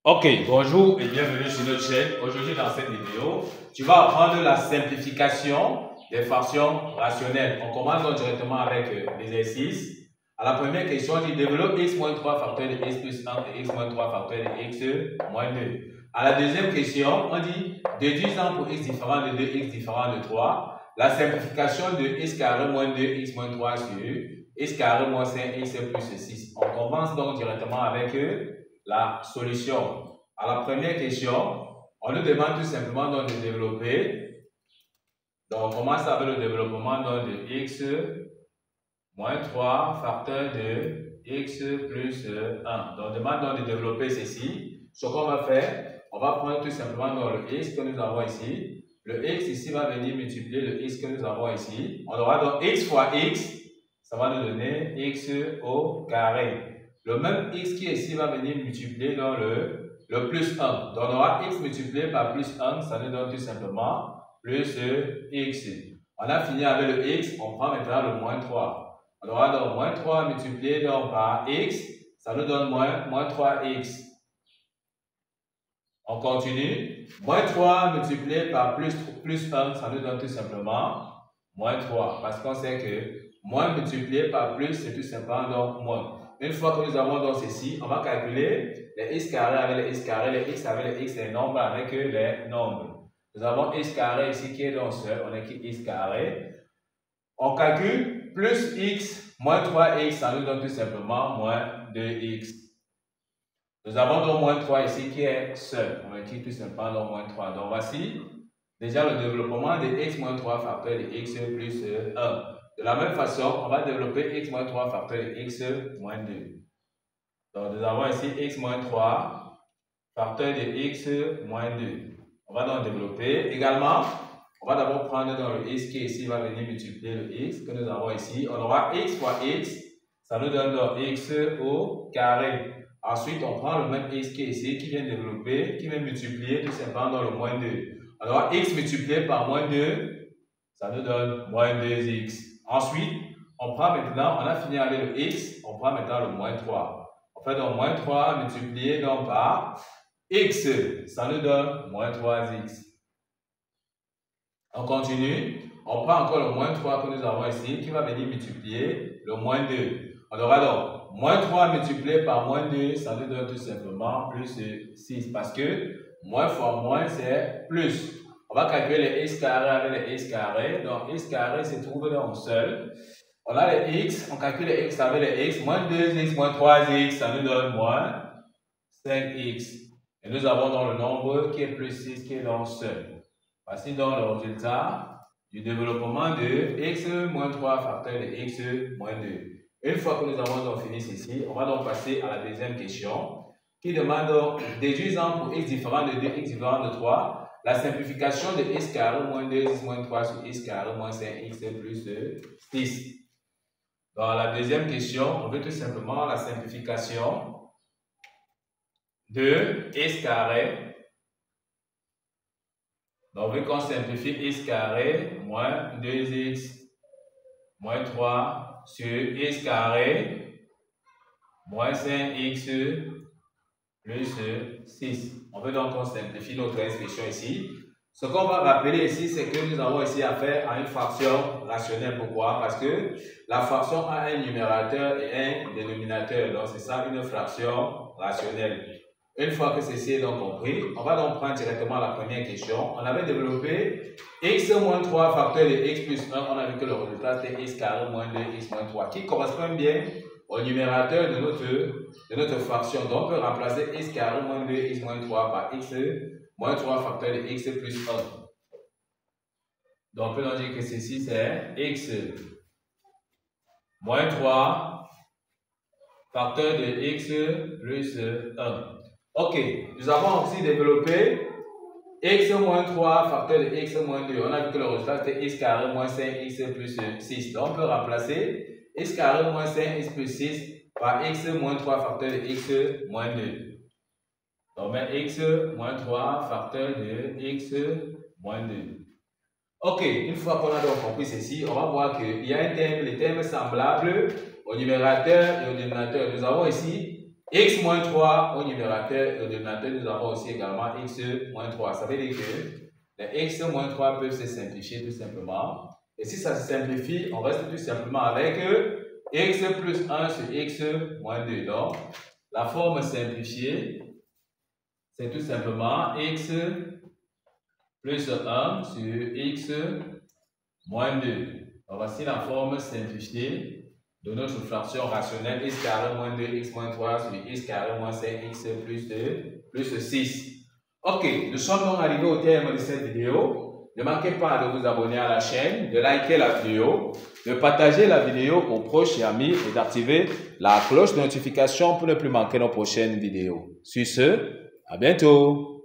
Ok, bonjour et bienvenue sur notre chaîne. Aujourd'hui dans cette vidéo, tu vas apprendre la simplification des fractions rationnelles. On commence donc directement avec l'exercice. À la première question, on dit développe x moins 3 facteur de x plus 1 et x moins 3 facteur de x moins 2. À la deuxième question, on dit déduis 1 pour x différent de 2, x différent de 3. La simplification de x carré moins 2, x moins 3 sur x carré moins 5, x plus 6. On commence donc directement avec la solution. À la première question, on nous demande tout simplement donc de développer. Donc, on commence avec le développement donc de x moins 3 facteur de x plus 1. Donc, on demande donc de développer ceci. Ce qu'on va faire, on va prendre tout simplement donc le x que nous avons ici. Le x ici va venir multiplier le x que nous avons ici. On aura donc x fois x, ça va nous donner x au carré. Le même x qui est ici va venir multiplier dans le plus 1. Donc, on aura x multiplié par plus 1, ça nous donne tout simplement plus x. On a fini avec le x, on prend maintenant le moins 3. On aura donc moins 3 multiplié donc par x, ça nous donne moins 3x. On continue. Moins 3 multiplié par plus 1, ça nous donne tout simplement moins 3. Parce qu'on sait que moins multiplié par plus, c'est tout simplement donc moins. Une fois que nous avons donc ceci, on va calculer les x carrés avec les x carrés, les x avec les x, les nombres avec les nombres. Nous avons x carré ici qui est donc seul, on écrit x carré. On calcule plus x moins 3x, ça nous donne tout simplement moins 2x. Nous avons donc moins 3 ici qui est seul, on écrit tout simplement donc moins 3. Donc voici déjà le développement de x moins 3 facteur de x plus 1. De la même façon, on va développer x moins 3 facteur de x moins 2. Donc, nous avons ici x moins 3 facteur de x moins 2. On va donc développer. Également, on va d'abord prendre dans le x qui est ici, va venir multiplier le x que nous avons ici. On aura x fois x, ça nous donne donc x au carré. Ensuite, on prend le même x qui est ici, qui vient développer, qui vient multiplier tout simplement dans le moins 2. On aura x multiplié par moins 2, ça nous donne moins 2x. Ensuite, on prend maintenant, on a fini avec le x, on prend maintenant le moins 3. On fait donc moins 3 multiplié donc par x, ça nous donne moins 3x. On continue, on prend encore le moins 3 que nous avons ici, qui va venir multiplier le moins 2. On aura donc moins 3 multiplié par moins 2, ça nous donne tout simplement plus 6, parce que moins fois moins, c'est plus. On va calculer les x carrés avec les x carrés. Donc, x carré se trouve donc seul. On a les x, on calcule les x avec les x. Moins 2x, moins 3x, ça nous donne moins 5x. Et nous avons donc le nombre qui est plus 6 qui est donc seul. Voici donc le résultat du développement de x moins 3 facteur de x moins 2. Une fois que nous avons donc fini ceci, on va donc passer à la deuxième question qui demande donc déduisant pour x différent de 2, x différent de 3. La simplification de x carré moins 2, x moins 3 sur x carré moins 5, x plus 6. Dans la deuxième question, on veut tout simplement la simplification de x carré. Donc, on veut qu'on simplifie x carré moins 2x moins 3 sur x carré moins 5x plus 6. On veut donc qu'on simplifie notre expression ici. Ce qu'on va rappeler ici, c'est que nous avons ici affaire à une fraction rationnelle. Pourquoi? Parce que la fraction a un numérateur et un dénominateur. Donc, c'est ça une fraction rationnelle. Une fois que ceci est donc compris, on va donc prendre directement la première question. On avait développé x moins 3 facteur de x plus 1. On a vu que le résultat c'était x carré moins 2, x moins 3, qui correspond bien au numérateur de notre fraction. Donc, on peut remplacer x carré moins 2, x moins 3 par x moins 3 facteur de x plus 1. Donc, on peut donc dire que ceci, c'est x moins 3 facteur de x plus 1. Ok, nous avons aussi développé x moins 3 facteur de x moins 2. On a vu que le résultat, c'était x carré moins 5, x plus 6. Donc, on peut remplacer x carré moins 5, x plus 6 par x moins 3 facteur de x moins 2. Donc, on met x moins 3 facteur de x moins 2. Ok, une fois qu'on a donc compris ceci, on va voir qu'il y a un terme, les termes semblables au numérateur et au dénominateur. Nous avons ici X moins 3 au numérateur et au dénominateur, nous avons aussi également X moins 3. Ça veut dire que les X moins 3 peuvent se simplifier tout simplement. Et si ça se simplifie, on reste tout simplement avec X plus 1 sur X moins 2. Donc, la forme simplifiée, c'est tout simplement X plus 1 sur X moins 2. Donc, voici la forme simplifiée de notre fraction rationnelle x carré moins 2x moins 3 sur x carré moins 5x plus 2 plus 6. Ok, nous sommes donc arrivés au terme de cette vidéo. Ne manquez pas de vous abonner à la chaîne, de liker la vidéo, de partager la vidéo aux proches et amis et d'activer la cloche de notification pour ne plus manquer nos prochaines vidéos. Sur ce, à bientôt.